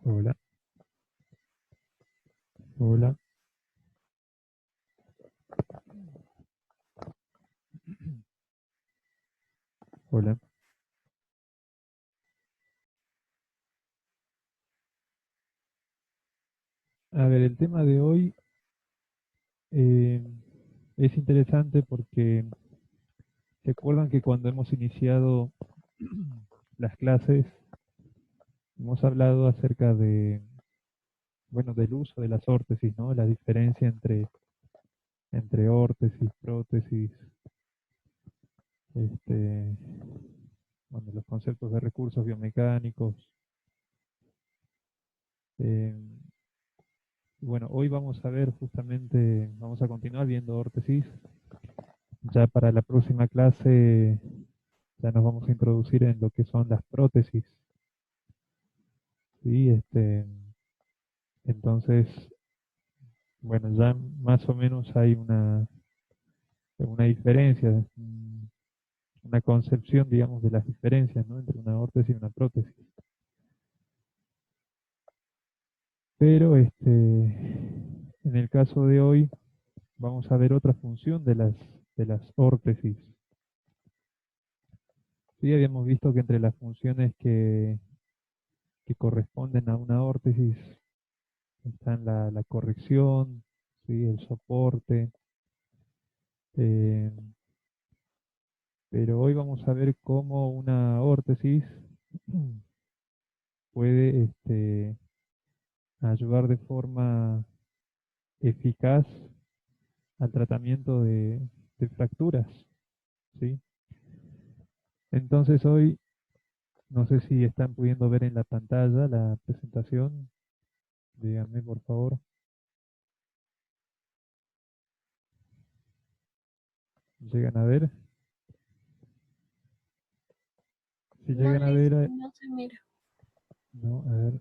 Hola, hola. Hola. A ver, el tema de hoy eh, es interesante porque recuerdan que cuando hemos iniciado las clases hemos hablado acerca de, bueno, del uso de las órtesis, ¿no? La diferencia entre órtesis, prótesis, este, bueno, los conceptos de recursos biomecánicos. eh, y bueno, hoy vamos a ver justamente, vamos a continuar viendo órtesis. Ya para la próxima clase ya nos vamos a introducir en lo que son las prótesis, ¿sí? Entonces, bueno, ya más o menos hay una diferencia, una concepción, digamos, de las diferencias, ¿no? Entre una órtesis y una prótesis. Pero en el caso de hoy vamos a ver otra función de las órtesis. Sí, habíamos visto que entre las funciones que corresponden a una órtesis están la corrección, ¿sí? El soporte. eh, pero hoy vamos a ver cómo una órtesis puede ayudar de forma eficaz al tratamiento de fracturas, ¿sí? Entonces hoy, no sé si están pudiendo ver en la pantalla la presentación, díganme por favor, ¿llegan a ver? Si No, llegan a Liz, ver, no se mira. no, a ver,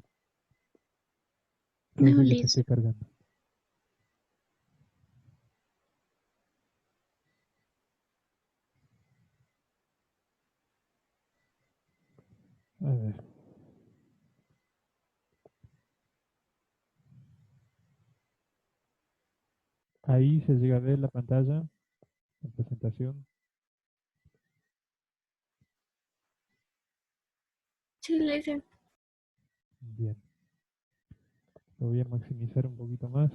puede No, ser que se Liz. esté cargando. A ver, ahí se llega a ver la pantalla, la presentación. Sí, Liz. Bien, lo voy a maximizar un poquito más.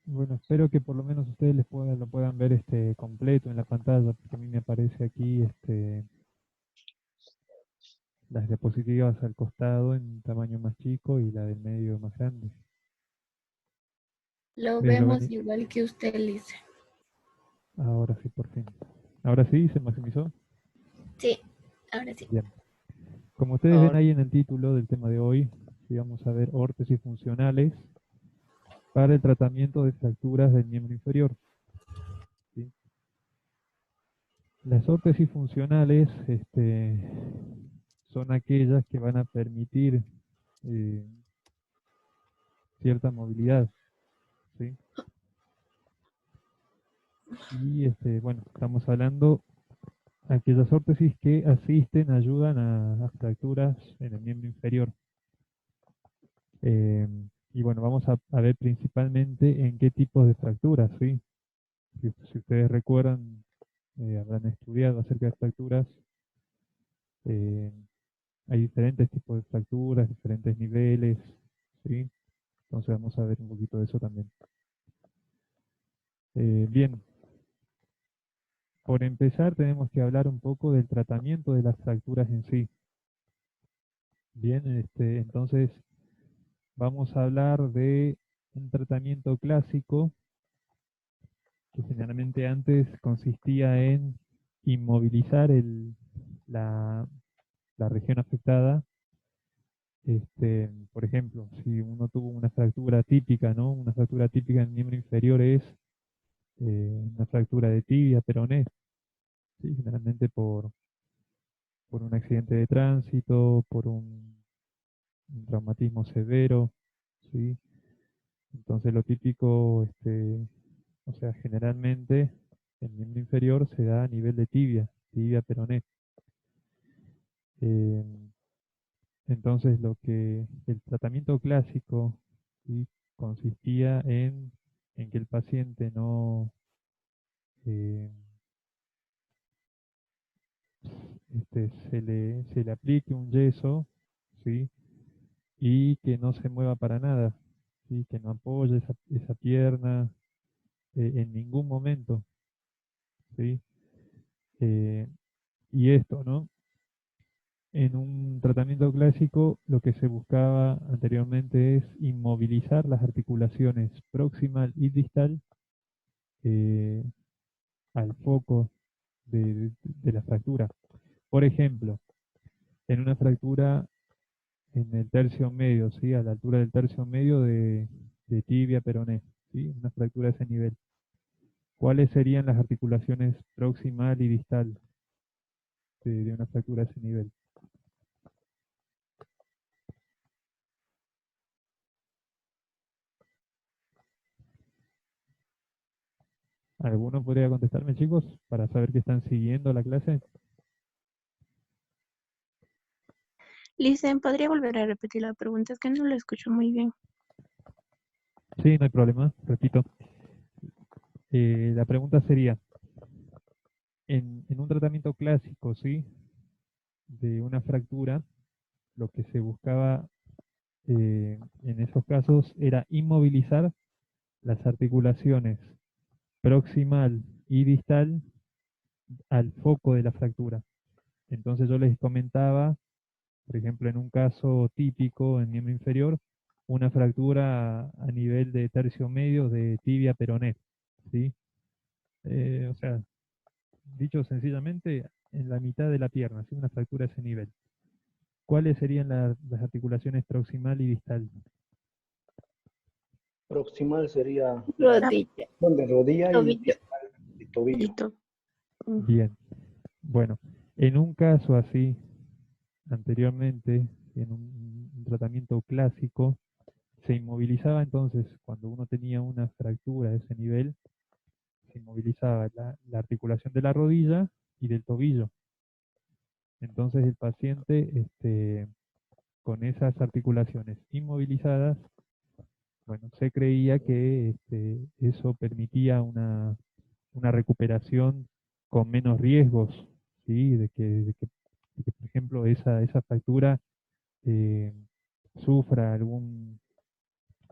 Bueno, espero que por lo menos ustedes lo puedan ver completo en la pantalla, porque a mí me aparece aquí las diapositivas al costado en tamaño más chico y la del medio más grande. Lo ¿Ustedes lo ven? vemos igual que usted, Liz. Ahora sí, por fin. Ahora sí, se maximizó. Sí, ahora sí. Bien. Como ustedes ven ahí en el título del tema de hoy, sí vamos a ver órtesis funcionales para el tratamiento de fracturas del miembro inferior, ¿sí? Las órtesis funcionales son aquellas que van a permitir eh, cierta movilidad, ¿sí? Y bueno, estamos hablando de aquellas órtesis que asisten, ayudan a fracturas en el miembro inferior. Eh, y bueno, vamos a ver principalmente en qué tipos de fracturas, ¿sí? Si ustedes recuerdan, habrán estudiado acerca de fracturas. eh, Hay diferentes tipos de fracturas, diferentes niveles, ¿sí? Entonces vamos a ver un poquito de eso también. Bien, por empezar tenemos que hablar un poco del tratamiento de las fracturas en sí. Bien, entonces vamos a hablar de un tratamiento clásico que generalmente antes consistía en inmovilizar la, la región afectada. Por ejemplo, si uno tuvo una fractura típica, ¿no? Una fractura típica en el miembro inferior es una fractura de tibia, peroné, ¿sí? Generalmente por un accidente de tránsito, un traumatismo severo, ¿sí? Entonces lo típico, o sea, generalmente el miembro inferior se da a nivel de tibia, tibia peroné. Eh, entonces el tratamiento clásico, ¿sí? Consistía en que el paciente no eh, se le aplique un yeso, ¿sí? Y que no se mueva para nada, ¿sí? Que no apoye esa pierna en ningún momento, ¿sí? Eh, y esto, ¿no? En un tratamiento clásico, lo que se buscaba anteriormente es inmovilizar las articulaciones proximal y distal eh, al foco de la fractura. Por ejemplo, en una fractura en el tercio medio, ¿sí? A la altura del tercio medio de tibia peroné, ¿sí? Una fractura a ese nivel. ¿Cuáles serían las articulaciones proximal y distal de una fractura a ese nivel? ¿Alguno podría contestarme, chicos, para saber que están siguiendo la clase? Listen, ¿podría volver a repetir la pregunta? Es que no la escucho muy bien. Sí, no hay problema, repito. La pregunta sería, en un tratamiento clásico, ¿sí? De una fractura, lo que se buscaba en esos casos era inmovilizar las articulaciones proximal y distal al foco de la fractura. Entonces yo les comentaba, por ejemplo, en un caso típico en miembro inferior, una fractura a nivel de tercio medio de tibia peroné, ¿sí? O sea, dicho sencillamente, en la mitad de la pierna, ¿sí? Una fractura a ese nivel. ¿Cuáles serían las articulaciones proximal y distal? Proximal sería Rodilla, de rodilla y tobillo. de tobillo. Listo. Bien, bueno, en un caso así, anteriormente, en un tratamiento clásico, se inmovilizaba entonces, cuando uno tenía una fractura de ese nivel, se inmovilizaba la articulación de la rodilla y del tobillo. Entonces el paciente, con esas articulaciones inmovilizadas, bueno, se creía que eso permitía una recuperación con menos riesgos, ¿sí? De que, por ejemplo, esa fractura eh, sufra algún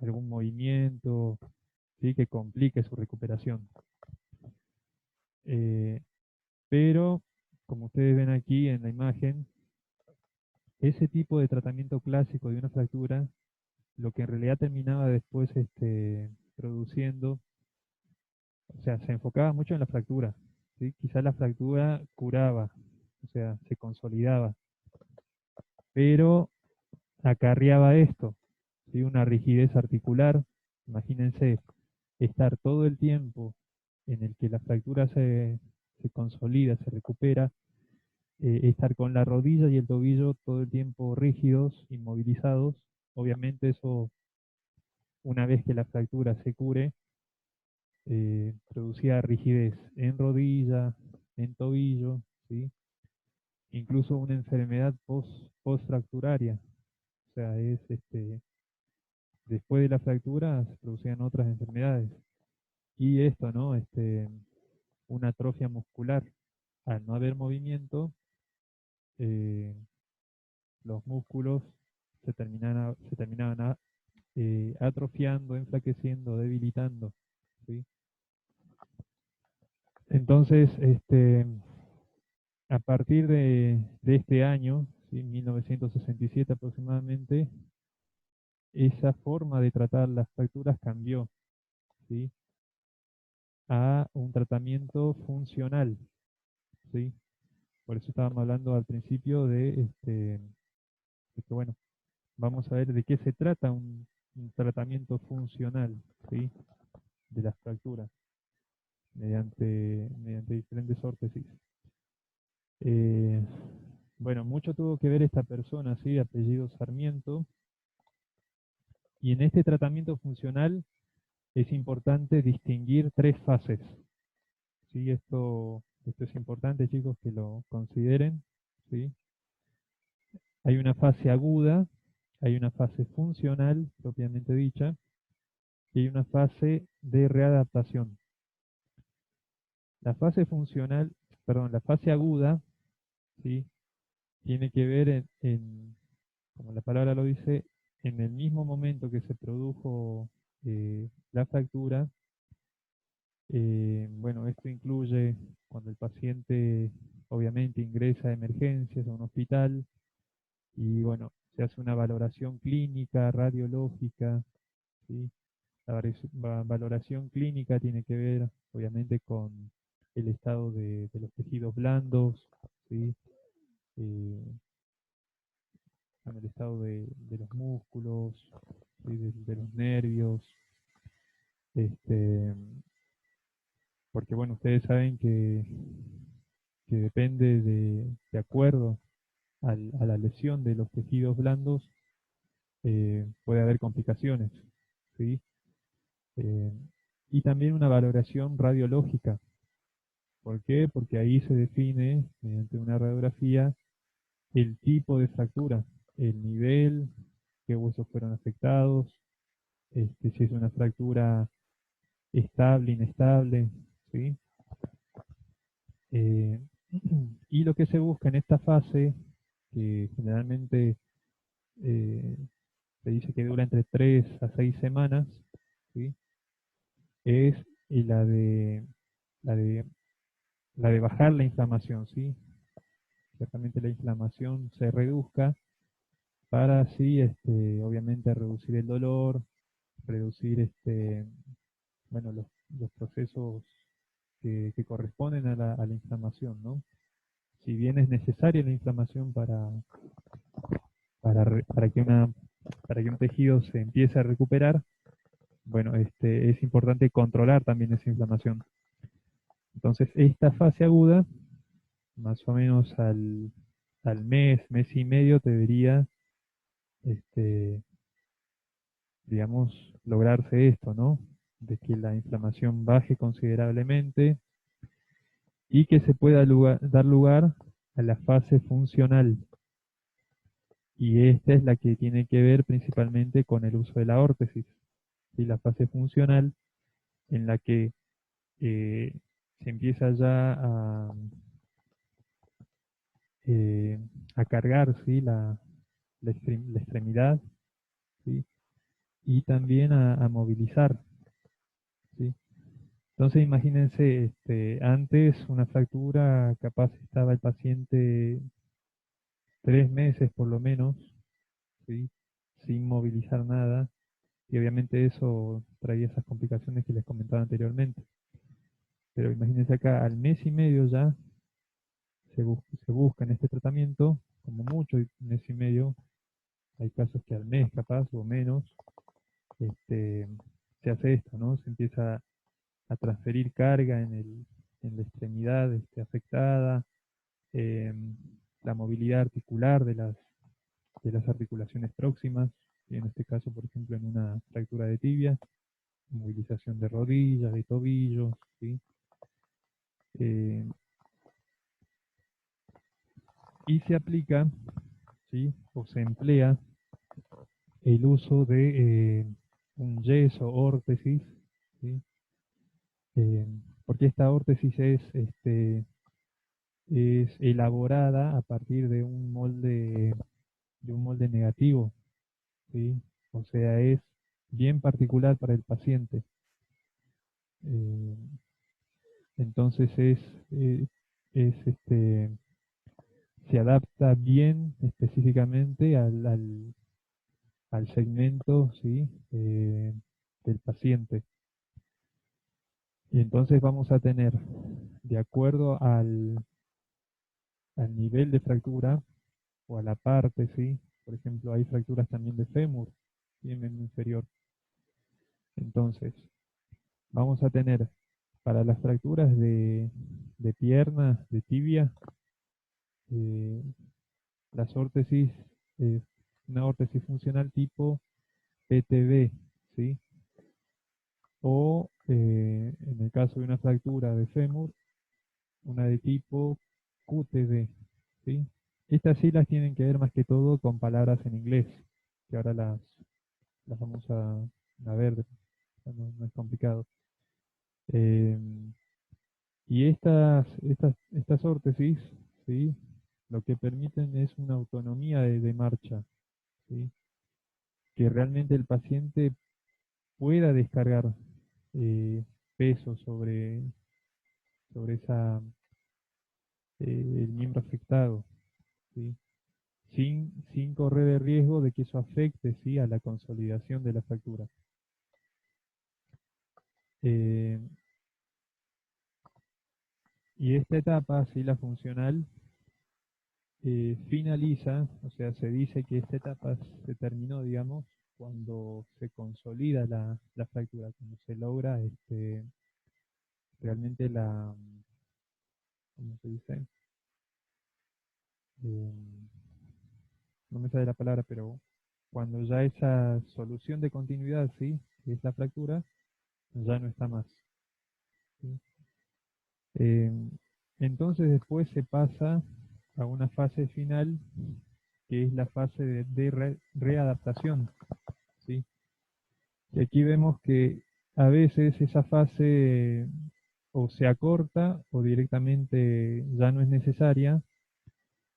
movimiento, ¿sí? Que complique su recuperación. Eh, pero, como ustedes ven aquí en la imagen, ese tipo de tratamiento clásico de una fractura, lo que en realidad terminaba después produciendo, o sea, se enfocaba mucho en la fractura, ¿sí? Quizás la fractura curaba, o sea, se consolidaba, pero acarreaba esto, ¿sí? Una rigidez articular. Imagínense estar todo el tiempo en el que la fractura se consolida, se recupera, estar con la rodilla y el tobillo todo el tiempo rígidos, inmovilizados. Obviamente eso, una vez que la fractura se cure, producía rigidez en rodilla, en tobillo, ¿sí? Incluso una enfermedad postfracturaria. O sea, después de la fractura se producían otras enfermedades. Y esto, ¿no? Una atrofia muscular. Al no haber movimiento, eh, los músculos se terminaban atrofiando, enflaqueciendo, debilitando, ¿sí? Entonces, a partir de este año, ¿sí? 1967 aproximadamente, esa forma de tratar las fracturas cambió, ¿sí? A un tratamiento funcional, ¿sí? Por eso estábamos hablando al principio de que, bueno, vamos a ver de qué se trata un tratamiento funcional, ¿sí? De las fracturas mediante diferentes órtesis. Eh, Bueno, mucho tuvo que ver esta persona, ¿sí? De apellido Sarmiento. Y en este tratamiento funcional es importante distinguir tres fases. ¿Sí? Esto es importante, chicos, que lo consideren. ¿Sí? Hay una fase aguda, hay una fase funcional, propiamente dicha, y hay una fase de readaptación. La fase funcional, perdón, la fase aguda, ¿sí? Tiene que ver como la palabra lo dice, en el mismo momento que se produjo la fractura. Bueno, esto incluye cuando el paciente obviamente ingresa a emergencias a un hospital y bueno, se hace una valoración clínica, radiológica, ¿sí? Valoración clínica tiene que ver obviamente con el estado de los tejidos blandos, ¿sí? Eh, con el estado de los músculos, ¿sí? De los nervios, este, porque bueno, ustedes saben que depende de acuerdo a la lesión de los tejidos blandos, puede haber complicaciones, ¿sí? Eh, y también una valoración radiológica. ¿Por qué? Porque ahí se define, mediante una radiografía, el tipo de fractura, el nivel, qué huesos fueron afectados, si es una fractura estable, inestable, ¿sí? Eh, y lo que se busca en esta fase, que generalmente eh, se dice que dura entre 3 a 6 semanas, ¿sí? Es la la de, la de bajar la inflamación, ¿sí? Ciertamente la inflamación se reduzca para así, obviamente, reducir el dolor, reducir, bueno, los procesos que corresponden a la inflamación, ¿no? Si bien es necesaria la inflamación para que un tejido se empiece a recuperar, bueno, es importante controlar también esa inflamación. Entonces, esta fase aguda, más o menos al mes y medio, debería, este, digamos, lograrse esto, ¿no? De que la inflamación baje considerablemente y que se pueda dar lugar a la fase funcional. Y esta es la que tiene que ver principalmente con el uso de la órtesis. ¿Sí? La fase funcional en la que eh, se empieza ya eh, a cargar, ¿sí? La extremidad, ¿sí? Y también a movilizar, ¿sí? Entonces imagínense, antes una fractura, capaz estaba el paciente 3 meses por lo menos, ¿sí? Sin movilizar nada, y obviamente eso traía esas complicaciones que les comentaba anteriormente. Pero imagínense acá, al mes y medio ya se busca en este tratamiento, como mucho, un mes y medio, hay casos que al mes capaz o menos, este, se hace esto, ¿no? Se empieza a transferir carga en la extremidad afectada, la movilidad articular de las articulaciones próximas, y en este caso, por ejemplo, en una fractura de tibia, movilización de rodillas, de tobillos, ¿sí? Eh, y se aplica, ¿sí? O se emplea el uso de un yeso, órtesis, ¿sí? Eh, porque esta órtesis es elaborada a partir de un molde negativo, ¿sí? O sea, es bien particular para el paciente. Eh, entonces eh, es se adapta bien específicamente al segmento, ¿sí? Del paciente. Y entonces vamos a tener, de acuerdo al nivel de fractura o a la parte, ¿sí? Por ejemplo, hay fracturas también de fémur, ¿sí? En miembro inferior. Entonces, vamos a tener para las fracturas de pierna, de tibia, eh, las órtesis, una órtesis funcional tipo PTB, ¿sí? O en el caso de una fractura de fémur, una de tipo QTB, ¿sí? Estas siglas tienen que ver más que todo con palabras en inglés, que ahora las vamos a ver, no es complicado. Eh, y estas órtesis, ¿sí? Lo que permiten es una autonomía de marcha, ¿sí? Que realmente el paciente pueda descargar peso sobre el miembro afectado, ¿sí? Sin correr el riesgo de que eso afecte, ¿sí? A la consolidación de la fractura. Eh, y esta etapa, ¿sí? La funcional, finaliza, o sea, se dice que esta etapa se terminó, digamos, cuando se consolida la fractura, cuando se logra realmente ¿cómo se dice? Eh, no me sale la palabra, pero cuando ya esa solución de continuidad, ¿sí? Que es la fractura, ya no está más, ¿sí? Eh, entonces después se pasa a una fase final, que es la fase de readaptación, ¿sí? Y aquí vemos que a veces esa fase o se acorta o directamente ya no es necesaria,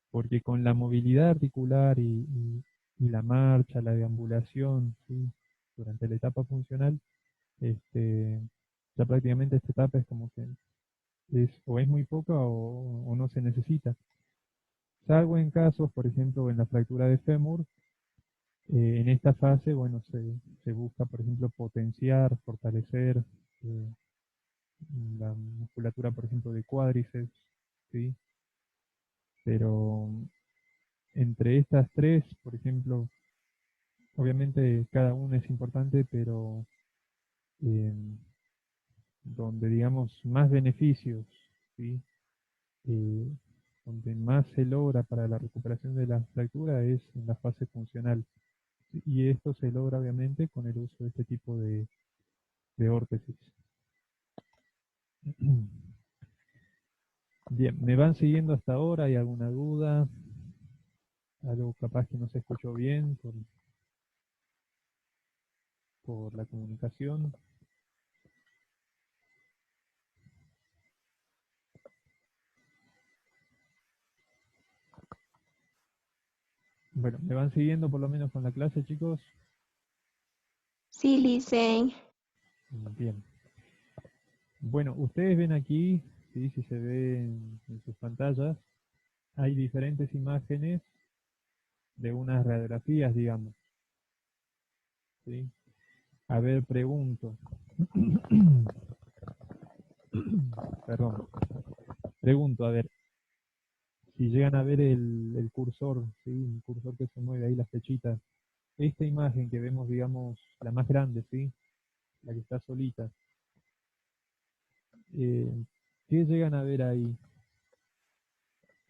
porque con la movilidad articular y la marcha, la deambulación, ¿sí? Durante la etapa funcional, ya prácticamente esta etapa es como que o es muy poca o no se necesita. Salvo en casos, por ejemplo, en la fractura de fémur, en esta fase, bueno, se busca, por ejemplo, potenciar, fortalecer eh, la musculatura, por ejemplo, de cuádriceps, ¿sí? Pero entre estas tres, por ejemplo, obviamente cada una es importante, pero eh, donde, digamos, más beneficios, ¿sí? Eh, donde más se logra para la recuperación de la fractura es en la fase funcional. Y esto se logra obviamente con el uso de este tipo de órtesis. Bien, ¿me van siguiendo hasta ahora? ¿Hay alguna duda? ¿Algo capaz que no se escuchó bien por la comunicación? Bueno, ¿me van siguiendo por lo menos con la clase, chicos? Sí, Licen. Bien. Bueno, ustedes ven aquí, ¿sí? Si se ve en sus pantallas, hay diferentes imágenes de unas radiografías, digamos, ¿sí? A ver, pregunto. Perdón. Pregunto, a ver, si llegan a ver el cursor, ¿sí? Un cursor que se mueve ahí, las flechitas. Esta imagen que vemos, digamos, la más grande, ¿sí? La que está solita. Eh, ¿Qué llegan a ver ahí?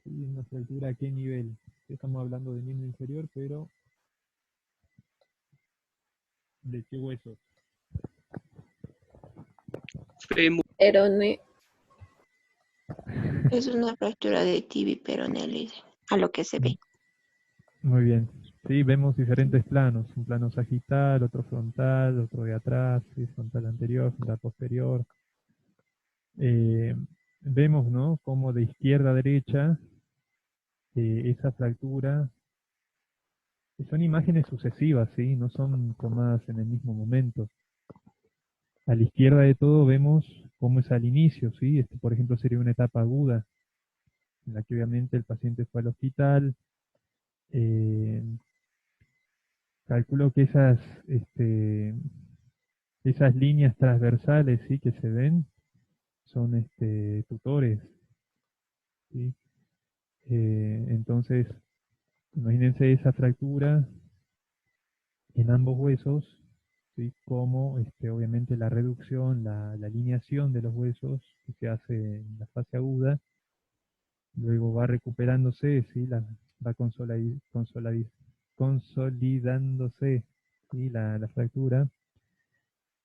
¿Sí? Una fractura a qué nivel. Estamos hablando de miembro inferior, pero ¿de qué huesos? Perone. Es una fractura de tibia y peroné, Licen, a lo que se ve. Muy bien. Sí, vemos diferentes planos. Un plano sagital, otro frontal, otro de atrás, ¿sí? Frontal anterior, frontal posterior. Eh, Vemos, ¿no? Como de izquierda a derecha, esa fractura, son imágenes sucesivas, ¿sí? No son tomadas en el mismo momento. A la izquierda de todo vemos cómo es al inicio, ¿sí? Por ejemplo, sería una etapa aguda, en la que obviamente el paciente fue al hospital. eh, Calculo que esas líneas transversales, ¿sí? Que se ven son tutores, ¿sí? Entonces, imagínense esa fractura en ambos huesos, ¿sí? Como obviamente la reducción, la alineación de los huesos que se hace en la fase aguda, luego va recuperándose, ¿sí? va consolidándose, ¿sí? La fractura.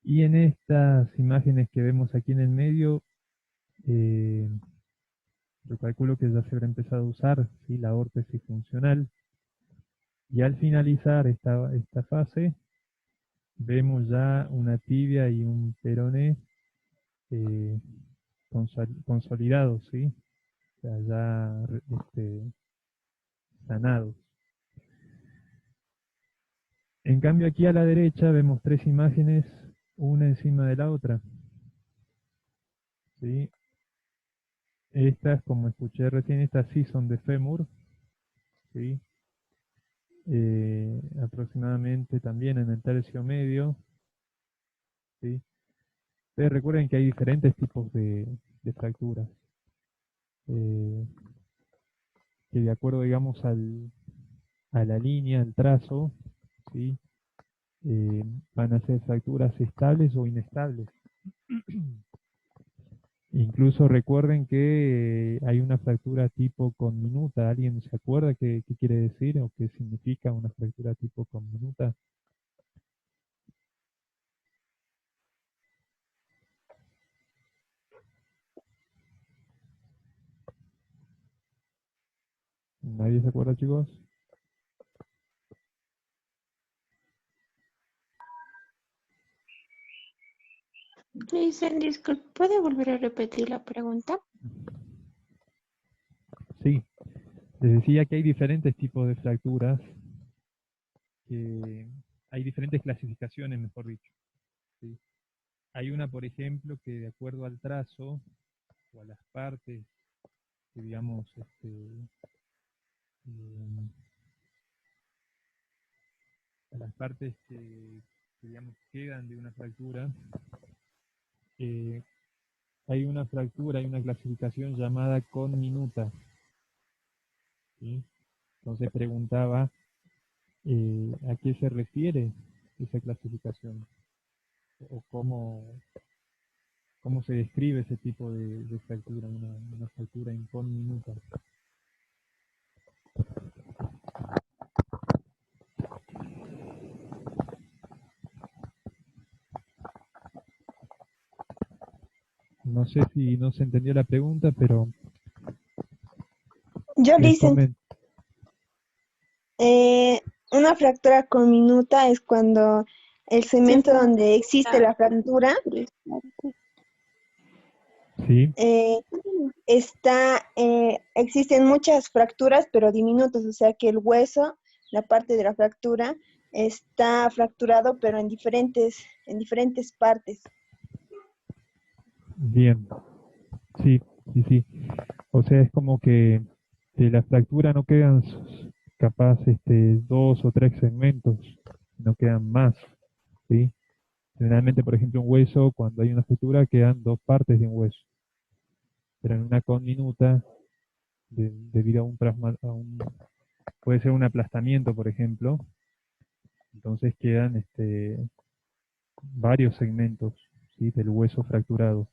Y en estas imágenes que vemos aquí en el medio, yo calculo que ya se habrá empezado a usar, ¿sí? La órtesis funcional. Y al finalizar esta fase, vemos ya una tibia y un peroné consolidados, ¿sí? O sea, ya sanados. En cambio, aquí a la derecha vemos tres imágenes, una encima de la otra, ¿sí? Estas, como escuché recién, estas sí son de fémur, ¿sí? Aproximadamente también en el tercio medio, ¿sí? Ustedes recuerden que hay diferentes tipos de fracturas, eh, que de acuerdo, digamos, a la línea, al trazo, ¿sí? Van a ser fracturas estables o inestables. Incluso recuerden que hay una fractura tipo conminuta. ¿Alguien se acuerda qué quiere decir o qué significa una fractura tipo conminuta? ¿Nadie se acuerda, chicos? Listen, disculpe, ¿puede volver a repetir la pregunta? Sí, les decía que hay diferentes tipos de fracturas, que hay diferentes clasificaciones, mejor dicho, ¿sí? Hay una, por ejemplo, que de acuerdo al trazo o a las partes que, digamos, a las partes que, digamos, quedan de una fractura, hay una fractura, hay una clasificación llamada conminuta, ¿sí? Entonces preguntaba a qué se refiere esa clasificación o cómo se describe ese tipo de fractura, una fractura en conminuta. No sé si no se entendió la pregunta, pero Yo les dicen, comento. una fractura conminuta es cuando el cemento donde existe la fractura Sí, existen muchas fracturas, pero diminutas, o sea que el hueso, la parte de la fractura, está fracturado, pero en diferentes partes. bien. Sí, sí, sí. O sea, es como que de la fractura no quedan capaz dos o tres segmentos, no quedan más, ¿sí? Generalmente, por ejemplo, un hueso, cuando hay una fractura, quedan dos partes de un hueso. Pero en una conminuta, debido a puede ser un aplastamiento, por ejemplo, entonces quedan varios segmentos, ¿sí? Del hueso fracturado.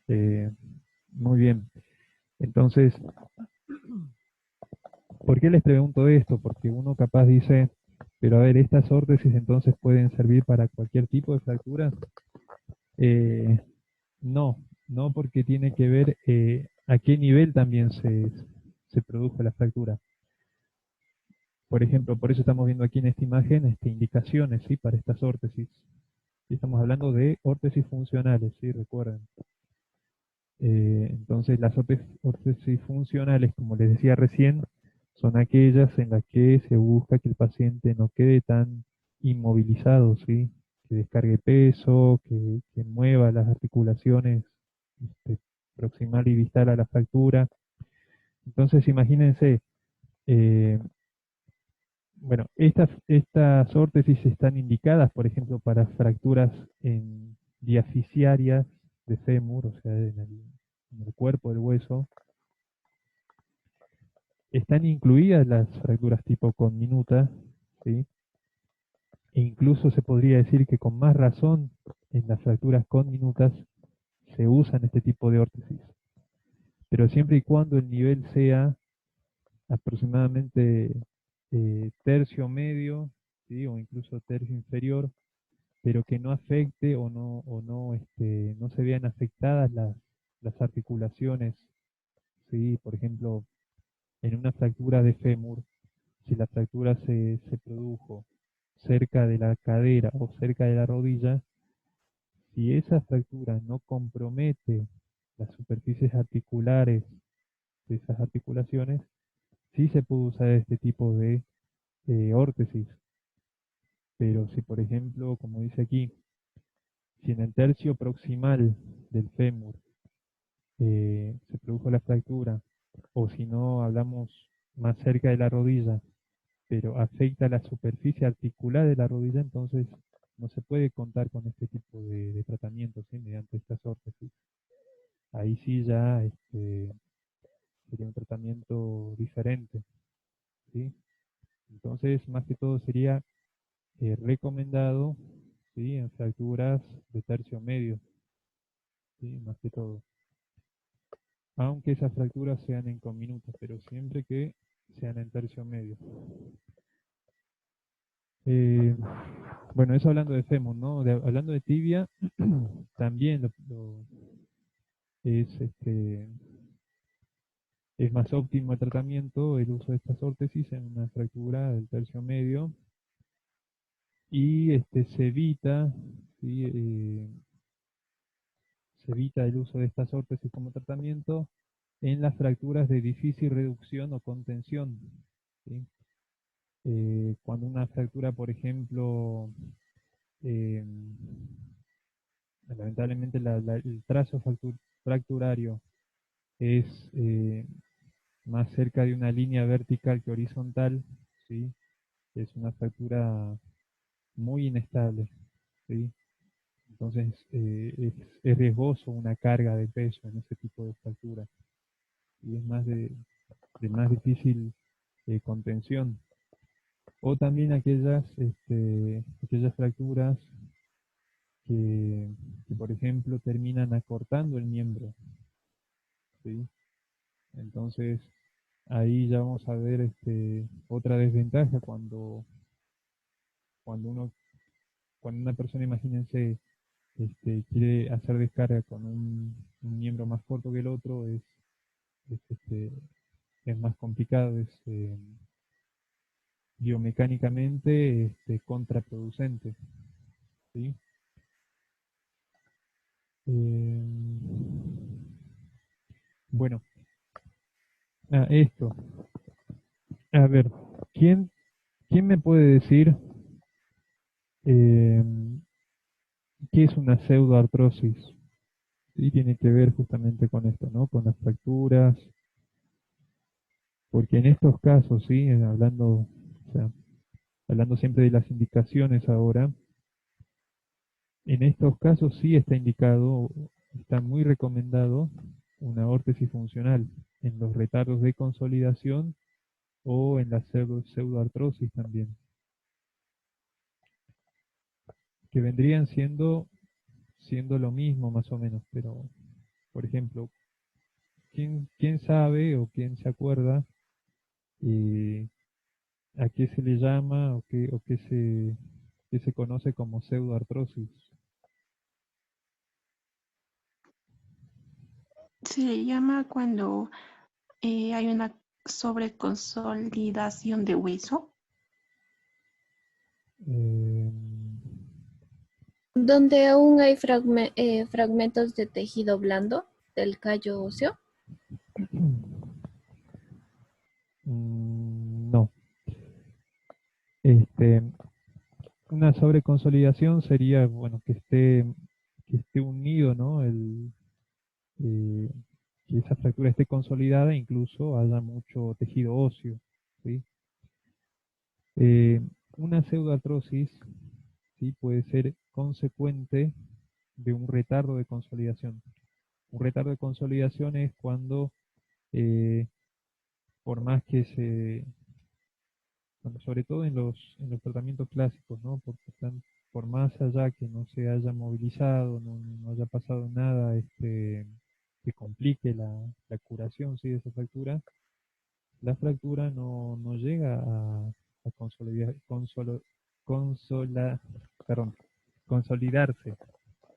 Eh, muy bien. Entonces, ¿por qué les pregunto esto? Porque uno capaz dice, pero a ver, estas órtesis entonces pueden servir para cualquier tipo de fractura. No, no porque tiene que ver a qué nivel también se produjo la fractura. Por ejemplo, por eso estamos viendo aquí en esta imagen indicaciones, ¿sí? Para estas órtesis. Y estamos hablando de órtesis funcionales, ¿sí? Recuerden. Entonces las órtesis funcionales, como les decía recién, son aquellas en las que se busca que el paciente no quede tan inmovilizado, ¿sí? Que descargue peso, que mueva las articulaciones este, proximal y distal a la fractura. Entonces imagínense, eh, bueno, estas órtesis están indicadas, por ejemplo, para fracturas en diaficiarias de fémur, o sea, en el cuerpo del hueso. Están incluidas las fracturas tipo conminuta, ¿sí? E incluso se podría decir que con más razón en las fracturas conminutas se usan este tipo de órtesis. Pero siempre y cuando el nivel sea aproximadamente tercio medio, ¿sí? O incluso tercio inferior, pero que no afecte no se vean afectadas las articulaciones, ¿sí? Por ejemplo, en una fractura de fémur, si la fractura se produjo cerca de la cadera o cerca de la rodilla, si esa fractura no compromete las superficies articulares de esas articulaciones, sí se puede usar este tipo de órtesis. Pero si, por ejemplo, como dice aquí, si en el tercio proximal del fémur se produjo la fractura, o si no hablamos más cerca de la rodilla, pero afecta la superficie articular de la rodilla, entonces no se puede contar con este tipo de tratamiento, ¿sí? Mediante estas órtesis. Ahí sí ya sería un tratamiento diferente, ¿sí? Entonces, más que todo sería recomendado, ¿sí? En fracturas de tercio medio, ¿sí? Más que todo. Aunque esas fracturas sean en conminutas, pero siempre que sean en tercio medio. Eh, bueno, eso hablando de fémur, ¿no? Hablando de tibia, también es, es más óptimo el tratamiento, el uso de estas órtesis en una fractura del tercio medio y se evita, ¿sí? Se evita el uso de estas órtesis como tratamiento en las fracturas de difícil reducción o contención, ¿sí? Cuando una fractura, por ejemplo, eh, lamentablemente el trazo fracturario es más cerca de una línea vertical que horizontal, ¿sí? Es una fractura muy inestable, ¿sí? Entonces es riesgoso una carga de peso en ese tipo de fracturas y es más de más difícil contención. O también aquellas fracturas que, por ejemplo, terminan acortando el miembro, ¿sí? Entonces, ahí ya vamos a ver otra desventaja cuando uno, cuando una persona, imagínense, quiere hacer descarga con un miembro más corto que el otro, es, este, es más complicado, es biomecánicamente contraproducente, ¿sí? Bueno, esto. A ver, ¿quién, quién me puede decir eh, qué es una pseudoartrosis? Sí, tiene que ver justamente con esto, ¿no? Con las fracturas, porque en estos casos, sí, o sea, hablando siempre de las indicaciones ahora, en estos casos sí está indicado, está muy recomendado una órtesis funcional en los retardos de consolidación o en la pseudoartrosis también, que vendrían siendo lo mismo más o menos, pero por ejemplo, ¿quién sabe o quién se acuerda eh, a qué se le llama qué se conoce como pseudoartrosis? Se le llama cuando hay una sobreconsolidación de hueso. Eh, Donde aún hay fragmentos de tejido blando del callo óseo. no. Este, una sobreconsolidación sería, bueno, que esté unido, ¿no? Eh, que esa fractura esté consolidada, incluso haya mucho tejido óseo, ¿sí? Eh, una pseudoartrosis, ¿sí? Puede ser consecuente de un retardo de consolidación. Un retardo de consolidación es cuando, eh, por más que bueno, sobre todo en los tratamientos clásicos, ¿no? Porque por más allá que no se haya movilizado, no haya pasado nada que complique la curación, ¿sí? De esa fractura, la fractura no llega a consola- perdón, consolidarse,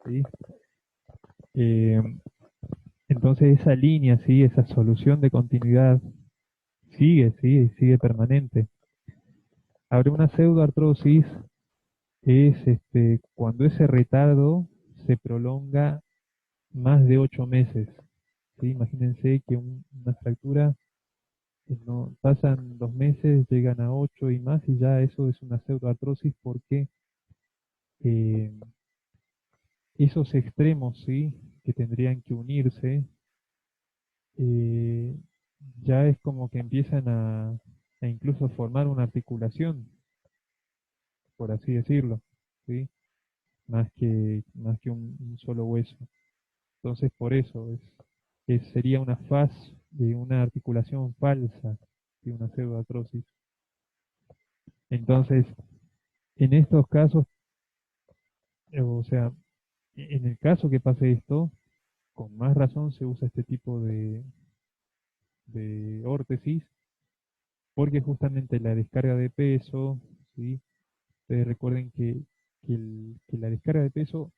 ¿sí? Eh, entonces esa línea, ¿sí? Esa solución de continuidad sigue permanente. Ahora una pseudoartrosis es cuando ese retardo se prolonga más de 8 meses. ¿Sí? Imagínense que una fractura no, pasan 2 meses, llegan a 8 y más, y ya eso es una pseudoartrosis porque eh, esos extremos, ¿sí? Que tendrían que unirse, eh, ya es como que empiezan a incluso formar una articulación, por así decirlo, ¿sí? Más que un solo hueso. Entonces, por eso sería una faz de una articulación falsa de una pseudoartrosis. Entonces, en estos casos, o sea, en el caso que pase esto, con más razón se usa este tipo de órtesis, porque justamente la descarga de peso, ¿sí? Ustedes recuerden que la descarga de peso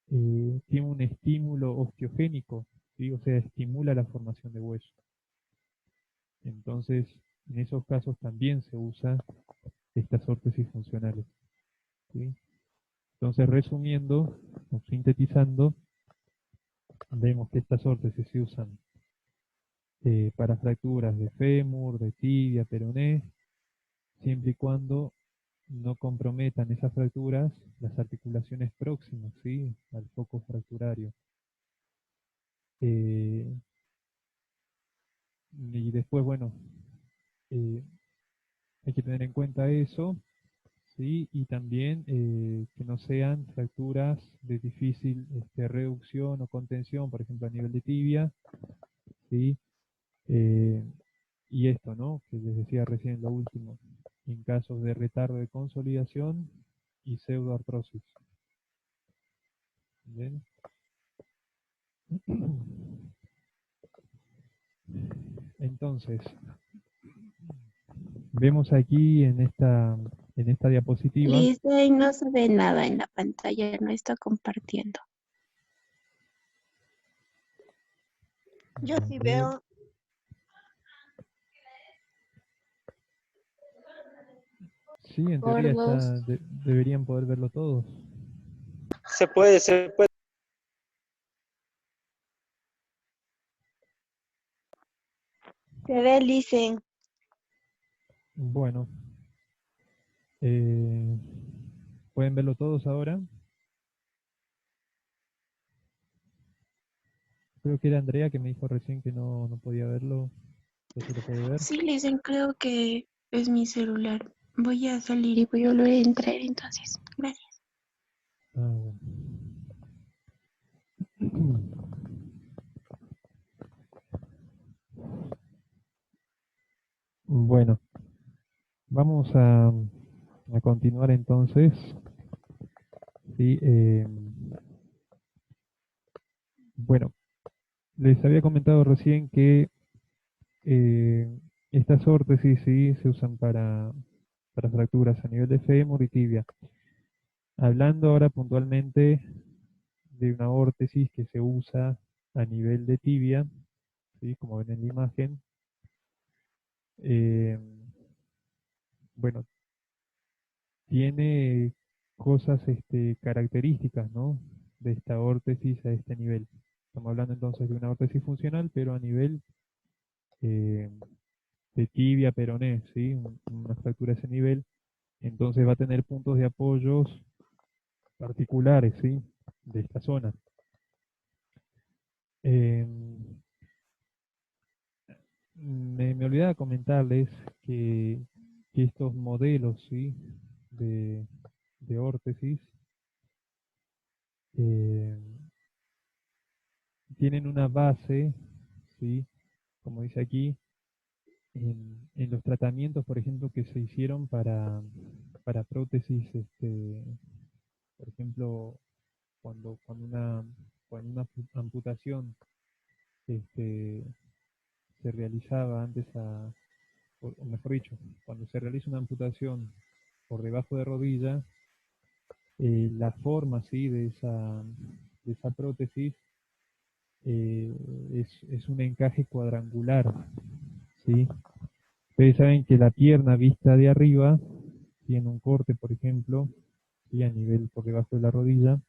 tiene un estímulo osteogénico, ¿sí? O sea, estimula la formación de hueso. Entonces, en esos casos también se usa estas órtesis funcionales, ¿sí? Entonces, resumiendo o sintetizando, vemos que estas órtesis se usan para fracturas de fémur, de tibia, peroné, siempre y cuando no comprometan esas fracturas las articulaciones próximas, ¿sí? Al foco fracturario. Eh, y después, bueno, eh, hay que tener en cuenta eso, ¿sí? Y también que no sean fracturas de difícil reducción o contención, por ejemplo, a nivel de tibia, ¿sí? Eh, y esto, ¿no? Que les decía recién lo último, en casos de retardo de consolidación y pseudoartrosis. ¿Bien? Entonces, vemos aquí en esta diapositiva. Lisa no se ve nada en la pantalla, no está compartiendo. Yo A sí ver, veo. sí, en Por teoría dos. deberían poder verlo todos. Se puede. Se ve, Lisen. Bueno, eh, ¿pueden verlo todos ahora? Creo que era Andrea que me dijo recién que no podía verlo. ¿Ya se lo puede ver? Sí, Lisa, creo que es mi celular. Voy a salir y voy a volver a entrar entonces. Gracias. Ah, bueno. Bueno, vamos a continuar entonces. Sí, bueno, les había comentado recién que estas órtesis sí se usan para fracturas a nivel de fémur y tibia. Hablando ahora puntualmente de una órtesis que se usa a nivel de tibia, ¿sí? Como ven en la imagen, eh, bueno, tiene cosas características, ¿no? De esta órtesis a este nivel. Estamos hablando entonces de una órtesis funcional, pero a nivel eh, de tibia peroné, ¿sí? Una fractura a ese nivel. Entonces va a tener puntos de apoyos particulares, ¿sí? De esta zona. Em, me olvidaba comentarles que estos modelos, ¿sí? de, de órtesis eh, tienen una base, ¿sí? Como dice aquí, en los tratamientos, por ejemplo, que se hicieron para prótesis, por ejemplo, cuando una amputación este, se realizaba antes o mejor dicho, cuando se realiza una amputación por debajo de rodilla, la forma, ¿sí?, de esa prótesis es un encaje cuadrangular, ¿sí? Ustedes saben que la pierna vista de arriba tiene un corte, por ejemplo, ¿sí?, a nivel por debajo de la rodilla.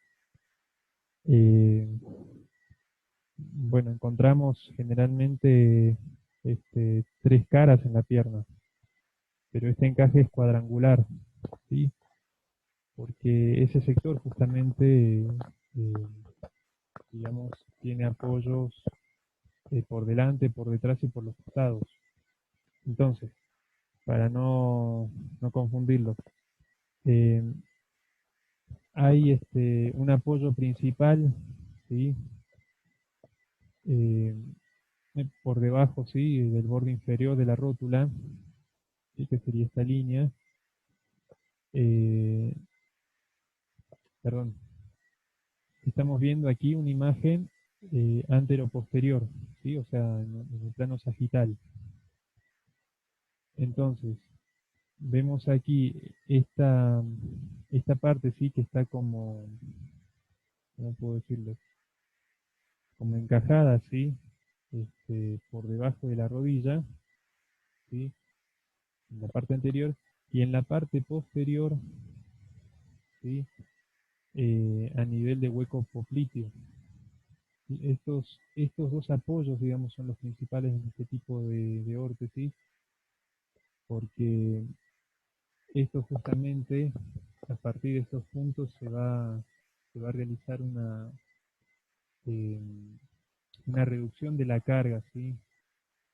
Bueno, encontramos generalmente tres caras en la pierna, pero este encaje es cuadrangular, ¿sí? Porque ese sector justamente, digamos, tiene apoyos por delante, por detrás y por los costados. Entonces, para no confundirlo, eh, hay un apoyo principal, ¿sí? Eh, por debajo, ¿sí?, del borde inferior de la rótula, ¿sí?, que sería esta línea. Eh, Perdón, estamos viendo aquí una imagen antero-posterior, ¿sí?, o sea, en el plano sagital. Entonces, vemos aquí esta parte, sí, que está como, ¿cómo puedo decirlo? Como encajada, ¿sí?, por debajo de la rodilla, ¿sí?, en la parte anterior, y en la parte posterior, ¿sí?, a nivel de hueco popliteo. ¿Sí? Estos dos apoyos, digamos, son los principales en este tipo de órtesis, porque esto justamente, a partir de estos puntos, se va a realizar eh, una reducción de la carga, ¿sí?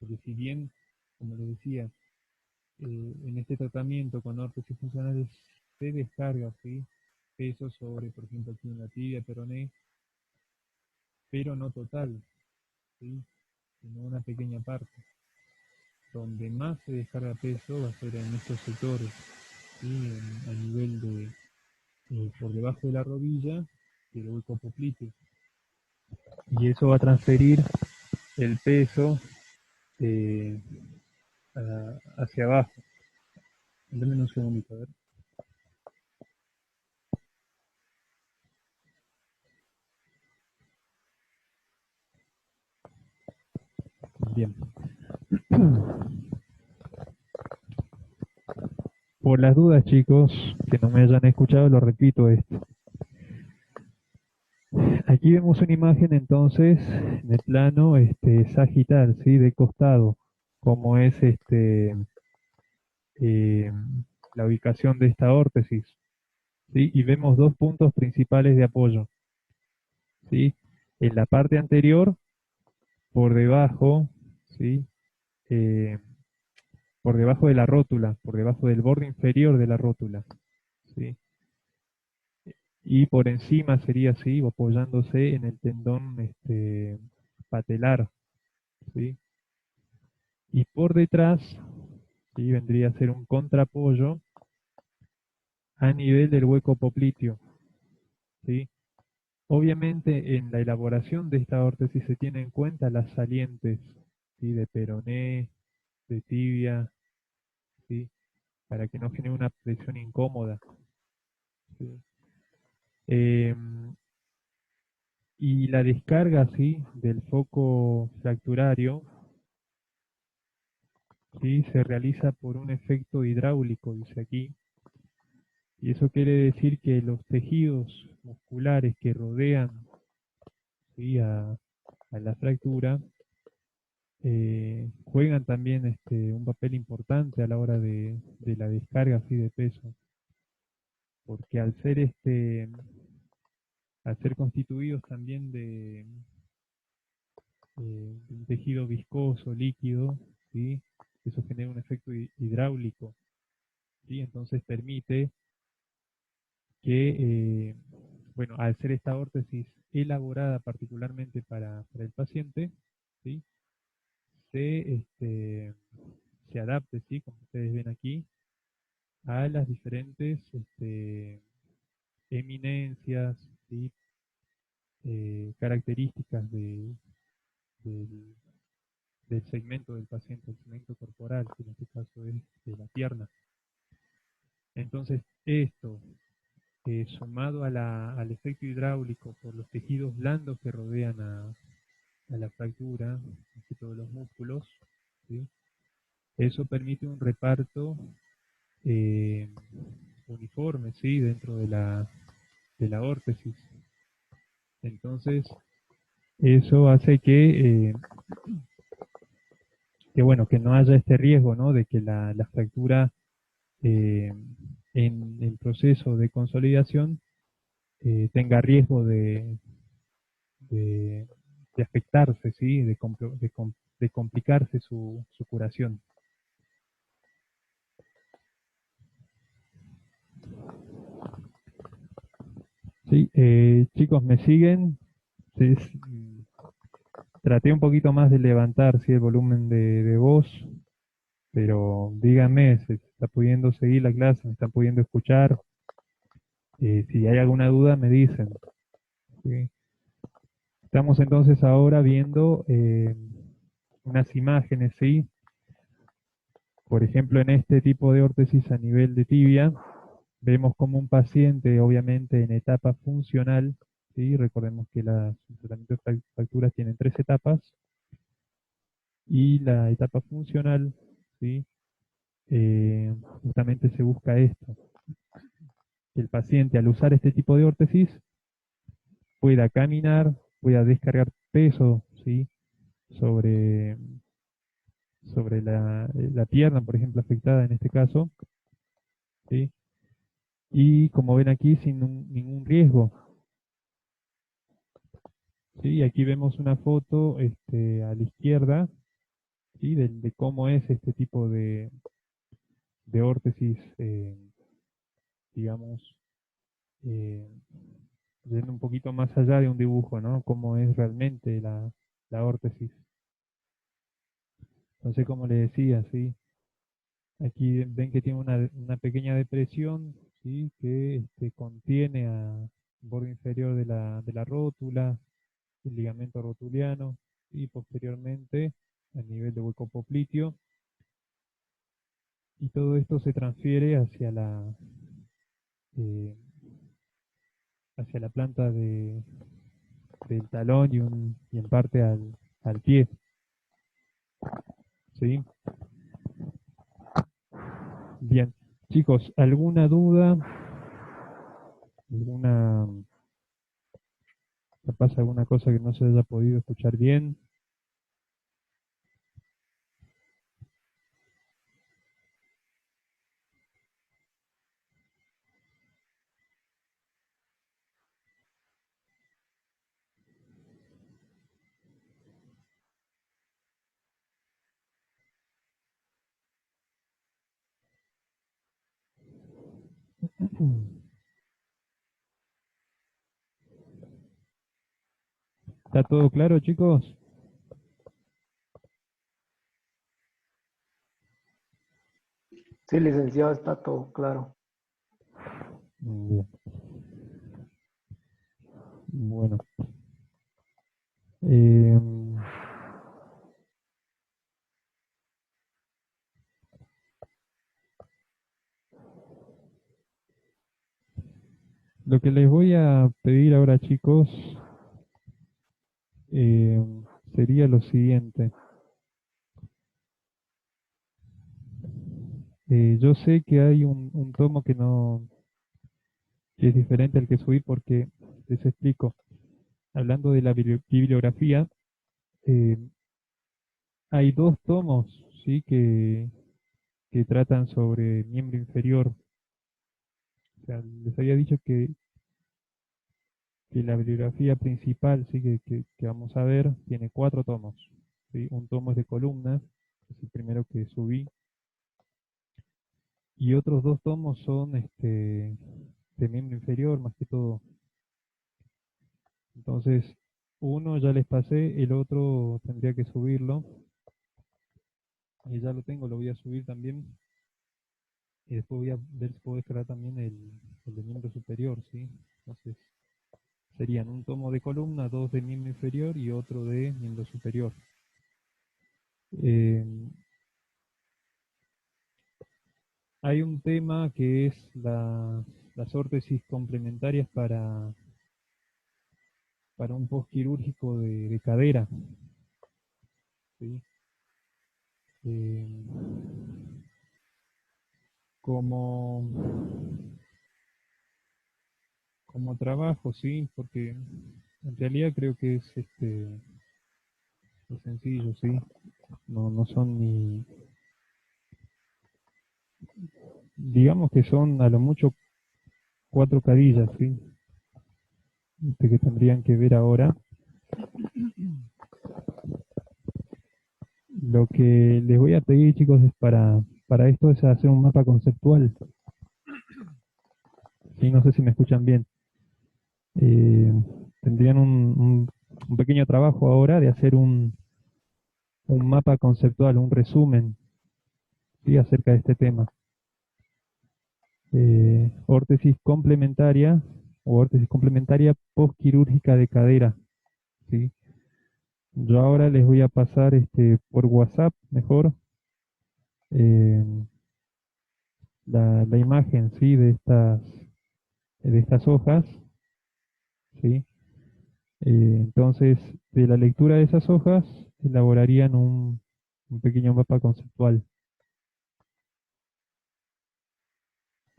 Porque si bien, como les decía, en este tratamiento con órtesis funcionales se descarga, ¿sí?, peso sobre, por ejemplo, aquí en la tibia, peroné, pero no total, ¿sí?, sino una pequeña parte. Donde más se descarga peso va a ser en estos sectores, ¿sí?, a nivel de por debajo de la rodilla y el hueco popliteo. Y eso va a transferir el peso eh, hacia abajo. Dame un segundito, a ver. Bien. Por las dudas, chicos, que no me hayan escuchado, lo repito esto. Aquí vemos una imagen entonces en el plano sagital, ¿sí?, de costado, como es eh, la ubicación de esta órtesis, ¿sí? Y vemos dos puntos principales de apoyo, ¿sí? En la parte anterior, por debajo, ¿sí?, Eh, por debajo de la rótula, por debajo del borde inferior de la rótula, ¿sí? Y por encima sería así, apoyándose en el tendón patelar, ¿sí? Y por detrás, ¿sí?, vendría a ser un contrapollo a nivel del hueco popliteo, ¿sí? Obviamente en la elaboración de esta órtesis se tiene en cuenta las salientes, ¿sí?, de peroné, de tibia, ¿sí?, para que no genere una presión incómoda, ¿sí? Y la descarga, ¿sí?, del foco fracturario, ¿sí?, se realiza por un efecto hidráulico, dice aquí, y eso quiere decir que los tejidos musculares que rodean, ¿sí?, a la fractura juegan también un papel importante a la hora de la descarga, así, de peso, porque al ser constituidos también de un tejido viscoso, líquido, ¿sí?, eso genera un efecto hidráulico, ¿sí? Entonces permite que, bueno, al ser esta órtesis elaborada particularmente para el paciente, ¿sí?, se adapte, ¿sí?, como ustedes ven aquí, a las diferentes eminencias, ¿sí?, características del del segmento del paciente, el segmento corporal, que en este caso es de la pierna. Entonces, esto, sumado al efecto hidráulico por los tejidos blandos que rodean a la fractura, de todos los músculos, ¿sí? Eso permite un reparto uniforme, ¿sí? Dentro de la órtesis. Entonces, eso hace que bueno, que no haya este riesgo, ¿no? De que la fractura en el proceso de consolidación tenga riesgo de, de afectarse, ¿sí? De complicarse su curación. Sí, chicos, ¿me siguen? Sí, traté un poquito más de levantar, ¿sí? El volumen de voz, pero díganme, ¿se está pudiendo seguir la clase? ¿Me están pudiendo escuchar? Si hay alguna duda, me dicen. ¿Sí? Estamos entonces ahora viendo unas imágenes, ¿sí? Por ejemplo, en este tipo de órtesis a nivel de tibia, vemos como un paciente, obviamente en etapa funcional, ¿sí? Recordemos que el tratamiento de fracturas tienen 3 etapas, y la etapa funcional, ¿sí? Justamente se busca esto, que el paciente al usar este tipo de órtesis pueda caminar, pueda descargar peso, ¿sí? sobre, sobre la pierna, por ejemplo, afectada en este caso, ¿sí? Y como ven aquí, sin ningún riesgo. ¿Sí? Aquí vemos una foto a la izquierda, ¿sí? De cómo es este tipo de órtesis, digamos, eh, yendo un poquito más allá de un dibujo, ¿no? Cómo es realmente la órtesis. Entonces, como le decía, ¿sí? Aquí ven que tiene una pequeña depresión, ¿sí? Que contiene al borde inferior de la rótula, el ligamento rotuliano, y posteriormente a nivel de hueco popliteo, y todo esto se transfiere eh, hacia la planta del talón y en parte al pie, ¿sí? Bien, chicos, ¿alguna duda? ¿Alguna, capaz alguna cosa que no se haya podido escuchar bien? ¿Está todo claro, chicos? Sí, licenciado, está todo claro. Bien. Bueno. em, lo que les voy a pedir ahora, chicos, sería lo siguiente. Yo sé que hay un tomo que es diferente al que subí porque, les explico, hablando de la bibliografía, eh, hay 2 tomos, ¿sí? Que tratan sobre miembro inferior. O sea, les había dicho que la bibliografía principal, ¿sí? Que vamos a ver tiene 4 tomos, ¿sí? Un tomo es de columnas, que es el primero que subí, y otros 2 tomos son de miembro inferior, más que todo. Entonces, uno ya les pasé, el otro tendría que subirlo, y ya lo tengo, lo voy a subir también, y después voy a ver si puedo descargar también el de miembro superior, ¿sí? Entonces, serían un tomo de columna, 2 de miembro inferior y otro de miembro superior. Eh, Hay un tema que es las órtesis complementarias para un postquirúrgico de cadera, ¿sí? Eh, como, como trabajo, sí, porque en realidad creo que es sencillo, sí. No son ni, digamos que son a lo mucho 4 carillas, sí, que tendrían que ver ahora. Lo que les voy a pedir, chicos, es para esto es hacer un mapa conceptual. Sí, no sé si me escuchan bien. Eh, Tendrían un pequeño trabajo ahora de hacer un mapa conceptual, un resumen, ¿sí? Acerca de este tema. Órtesis complementaria o órtesis complementaria postquirúrgica de cadera, ¿sí? Yo ahora les voy a pasar por WhatsApp, mejor, eh, la imagen, ¿sí? De estas hojas, ¿sí? Entonces, de la lectura de esas hojas, elaborarían un pequeño mapa conceptual.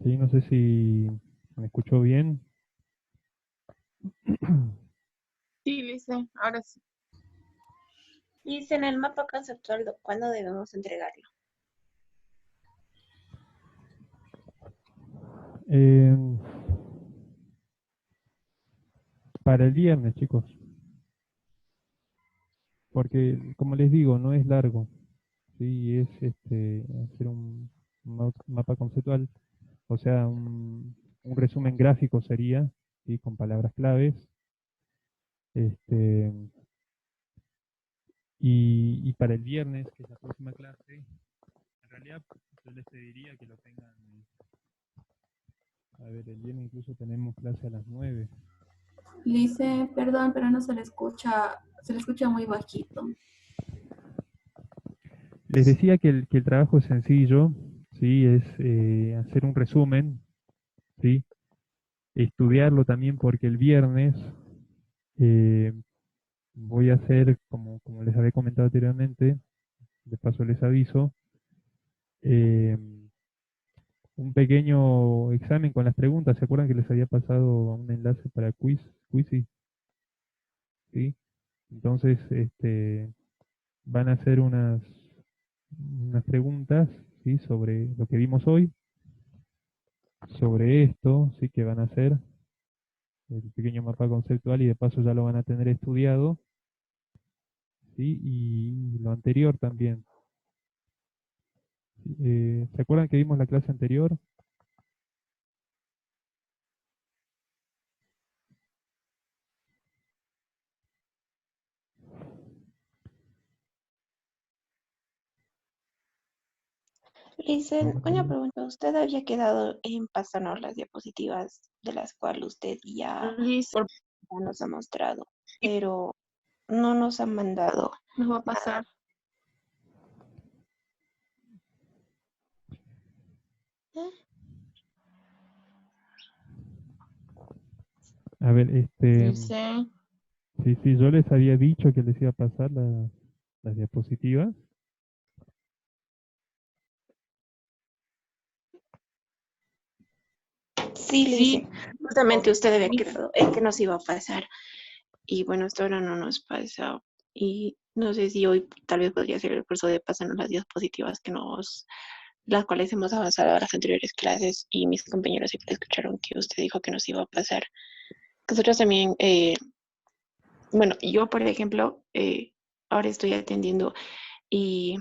¿Sí? No sé si me escuchó bien. Sí, Lice, ahora sí. Dice en el mapa conceptual cuándo debemos entregarlo. Eh, para el viernes, chicos, porque como les digo, no es largo. Sí, es hacer un mapa conceptual, o sea, un resumen gráfico sería, ¿sí? Con palabras claves. Este, y para el viernes, que es la próxima clase, en realidad yo les pediría que lo tengan, a ver, el viernes incluso tenemos clase a las 9. Lice, perdón, pero no se le escucha muy bajito. Les decía que el trabajo es sencillo, ¿sí? Es hacer un resumen, ¿sí? Estudiarlo también porque el viernes eh, voy a hacer, como les había comentado anteriormente, de paso les aviso, eh, un pequeño examen con las preguntas. ¿Se acuerdan que les había pasado un enlace para Quizy? ¿Sí? Entonces, van a hacer unas preguntas, ¿sí? Sobre lo que vimos hoy, sobre esto, ¿sí? Que van a hacer el pequeño mapa conceptual y de paso ya lo van a tener estudiado, ¿sí? Y lo anterior también. ¿Se acuerdan que vimos la clase anterior? Lice, una Ujú. pregunta. ¿Usted había quedado en pasarnos las diapositivas de las cuales usted ya Lice, nos ha mostrado, pero no nos ha mandado? nos va a pasar. ¿Eh? A ver, Lice, sí, yo les había dicho que les iba a pasar las diapositivas. Sí, sí, Lice. Justamente usted había quedado en que nos iba a pasar. Y bueno, hasta ahora no nos pasa. Y no sé si hoy tal vez podría ser el curso de pasarnos las diapositivas las cuales hemos avanzado a las anteriores clases y mis compañeros sí escucharon que usted dijo que nos iba a pasar. Nosotros también, bueno, yo por ejemplo, ahora estoy atendiendo y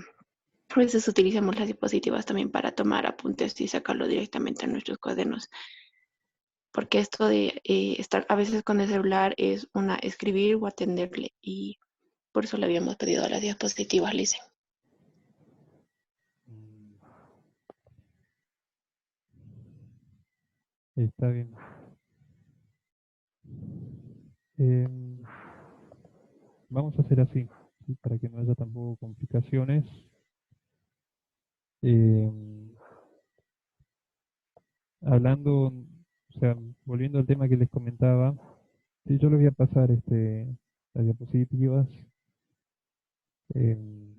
a veces utilizamos las diapositivas también para tomar apuntes y sacarlo directamente a nuestros cuadernos. Porque esto de estar a veces con el celular es una escribir o atenderle y por eso le habíamos pedido las diapositivas, Lice. Mm, Está bien. Vamos a hacer así. ¿sí? Para que no haya tampoco complicaciones. Eh, Hablando, o sea, volviendo al tema que les comentaba, sí, yo les voy a pasar las diapositivas, em,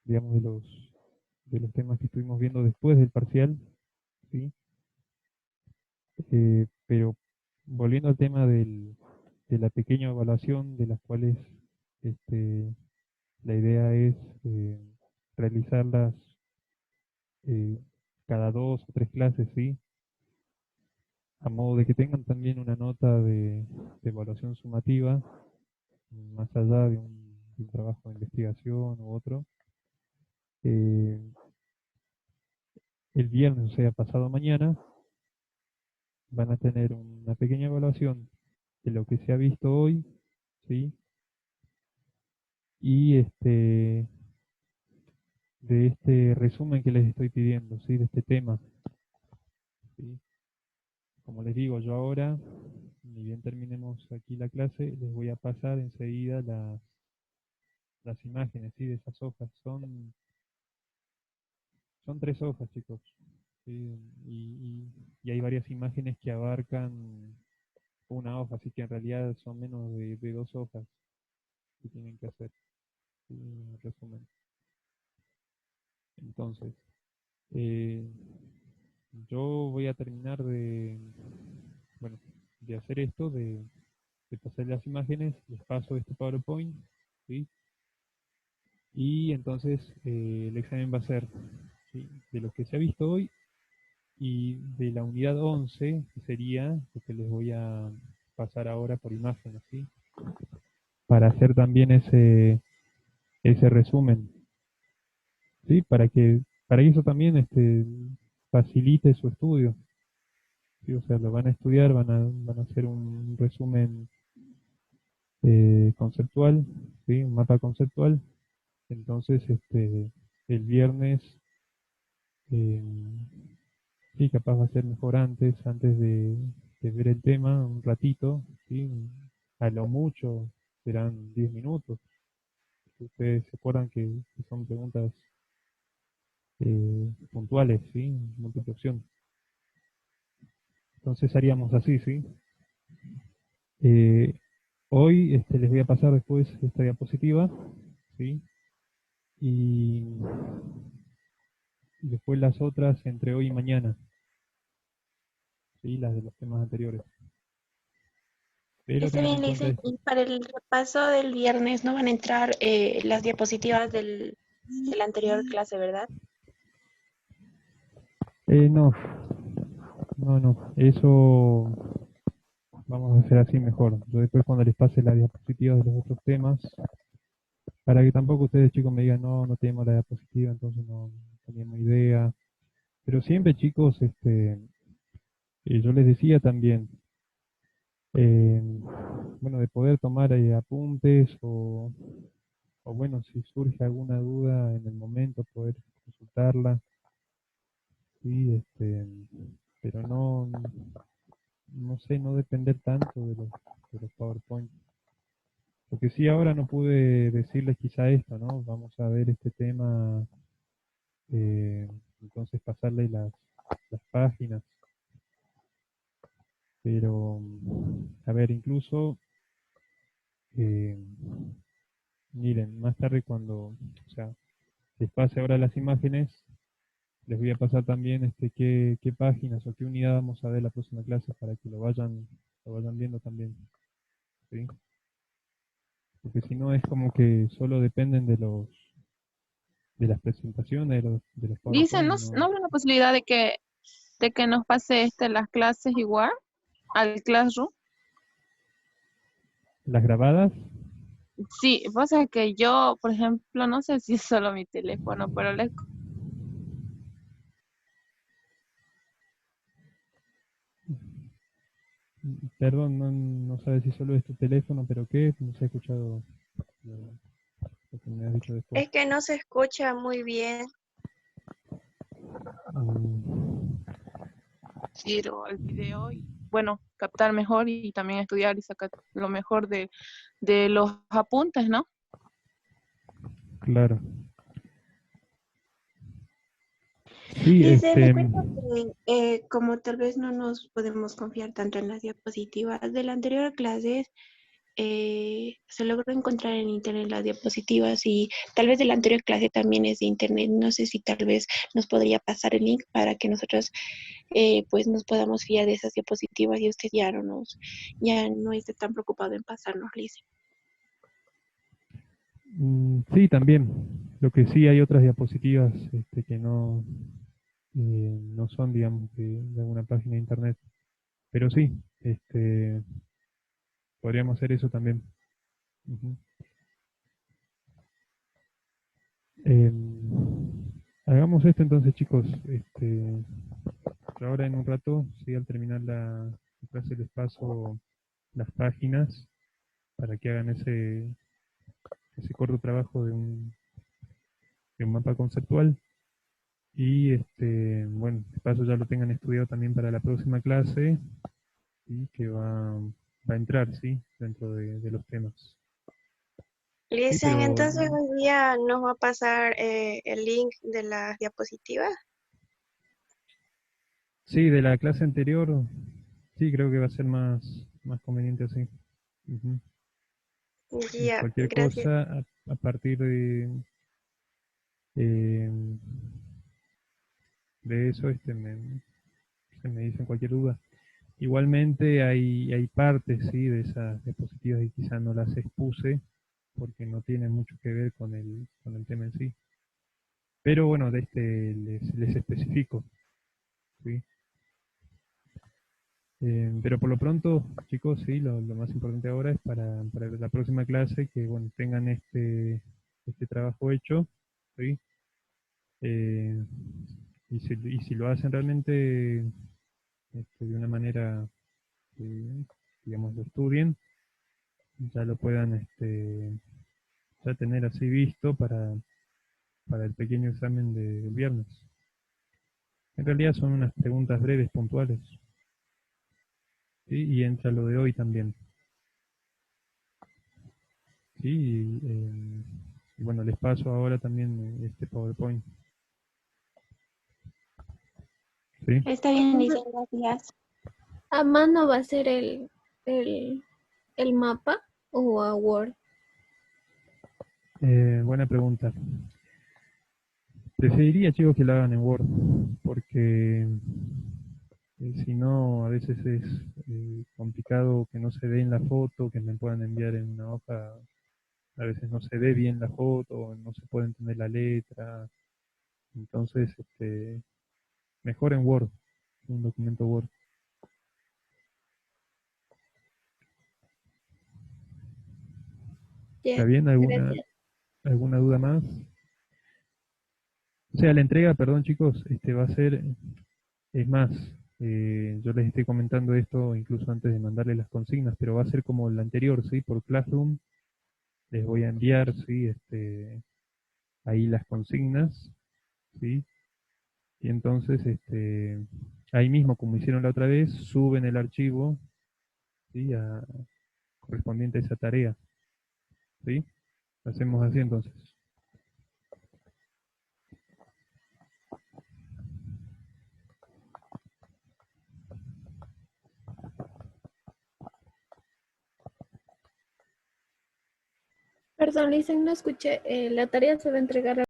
digamos, de los temas que estuvimos viendo después del parcial, ¿sí? Pero volviendo al tema de la pequeña evaluación, de las cuales este, la idea es realizarlas eh, cada 2 o 3 clases, ¿sí? A modo de que tengan también una nota de evaluación sumativa, más allá de un trabajo de investigación u otro. Eh, el viernes, o sea, pasado mañana, van a tener una pequeña evaluación de lo que se ha visto hoy, ¿sí? Y de este resumen que les estoy pidiendo, ¿sí? De este tema, ¿sí? Como les digo, yo ahora, ni bien terminemos aquí la clase, les voy a pasar enseguida las imágenes, ¿sí? De esas hojas. Son 3 hojas, chicos, ¿sí? Y hay varias imágenes que abarcan una hoja, así que en realidad son menos de 2 hojas que tienen que hacer, ¿sí? En resumen. Entonces, eh, yo voy a terminar bueno, de hacer esto, de pasar las imágenes, les paso este PowerPoint, ¿sí? Y entonces el examen va a ser, ¿sí? De lo que se ha visto hoy y de la unidad 11, que sería lo que les voy a pasar ahora por imágenes, ¿sí? Para hacer también ese resumen, ¿sí? Para que eso también facilite su estudio, ¿sí? O sea, lo van a estudiar, van a hacer un resumen conceptual, ¿sí? Un mapa conceptual. Entonces, el viernes, eh, sí, capaz va a ser mejor antes de ver el tema, un ratito, ¿sí? A lo mucho serán 10 minutos. Ustedes se acuerdan que son preguntas puntuales, ¿sí? Múltiple opción. Entonces haríamos así, ¿sí? Eh, Hoy les voy a pasar después esta diapositiva, ¿sí? Y después las otras entre hoy y mañana, ¿sí? Las de los temas anteriores. Pero Está tengan bien, en le cuenta dicen, esto. y para el repaso del viernes no van a entrar las diapositivas de la anterior clase, ¿verdad? No, no, eso vamos a hacer así mejor. Yo después cuando les pase las diapositivas de los otros temas, para que tampoco ustedes chicos me digan, no, no tenemos la diapositiva, entonces no teníamos idea. Pero siempre chicos, yo les decía también, eh, bueno, de poder tomar apuntes o bueno, si surge alguna duda en el momento, poder consultarla, sí, pero no sé, no depender tanto de los PowerPoint. Lo que sí ahora no pude decirles quizá esto, ¿no? Vamos a ver este tema, eh, entonces pasarle las páginas, pero, a ver, incluso, eh, miren, más tarde cuando, o sea, les pase ahora las imágenes, les voy a pasar también qué páginas o qué unidad vamos a ver la próxima clase para que lo vayan viendo también, ¿sí? Porque si no es como que solo dependen de las presentaciones, de los Dice, PowerPoint, ¿no, y no no habrá la posibilidad de que nos pase las clases igual al Classroom? las grabadas. Sí, pasa que yo, por ejemplo, no sé si es solo mi teléfono, pero Perdón, no sabes si solo es tu teléfono, pero qué, no se ha escuchado lo, lo que me has dicho después. Es que no se escucha muy bien. Mm, quiero el video y, bueno, captar mejor y también estudiar y sacar lo mejor de los apuntes, ¿no? Claro. Sí, Lice, le cuento que como tal vez no nos podemos confiar tanto en las diapositivas de la anterior clase, se logró encontrar en internet las diapositivas y tal vez de la anterior clase también es de internet. No sé si tal vez nos podría pasar el link para que nosotros pues nos podamos fiar de esas diapositivas y usted ya no esté tan preocupado en pasarnos, Lice. sí, también. Lo que sí hay otras diapositivas que no son, digamos, de alguna página de internet. Pero sí, podríamos hacer eso también. Ujú. Hagamos esto entonces, chicos. Yo ahora en un rato, sí, al terminar la clase les paso las páginas para que hagan ese corto trabajo de un mapa conceptual. Y bueno, de paso ya lo tengan estudiado también para la próxima clase y que va a entrar, ¿sí? Dentro de los temas. Sí, Listen, pero entonces hoy día nos va a pasar el link de las diapositivas. sí, de la clase anterior, sí, creo que va a ser más conveniente así. Ujú. Ya, Cualquier gracias. cosa a partir eh, de eso, se me dicen cualquier duda. Igualmente hay partes, sí, de esas diapositivas que quizás no las expuse porque no tienen mucho que ver con el tema en sí. Pero bueno, de les especifico, ¿sí? Pero por lo pronto, chicos, sí, lo más importante ahora es para la próxima clase que bueno, tengan este trabajo hecho, ¿sí? Eh, y si lo hacen realmente de una manera, digamos, lo estudien, ya lo puedan ya tener así visto para el pequeño examen del viernes. En realidad son unas preguntas breves, puntuales, ¿sí? Y entra lo de hoy también. Sí, y bueno, les paso ahora también este PowerPoint. ¿Sí? Está bien, Lisa, gracias. ¿A mano va a ser el mapa o a Word? Buena pregunta. Preferiría, chicos, que lo hagan en Word, porque si no, a veces es complicado que no se ve en la foto, que me puedan enviar en una hoja. A veces no se ve bien la foto, no se puede entender la letra. Entonces, mejor en Word, un documento Word. ¿Está Ya, bien? gracias. ¿Alguna duda más? O sea, la entrega, perdón chicos, va a ser, es más, yo les estoy comentando esto incluso antes de mandarles las consignas, pero va a ser como la anterior, ¿sí? Por Classroom, les voy a enviar, ¿sí? Ahí las consignas, ¿sí? Y entonces, ahí mismo, como hicieron la otra vez, suben el archivo, ¿sí? Correspondiente a esa tarea, ¿sí? Hacemos así entonces. Perdón, Lisa, no escuché. La tarea se va a entregar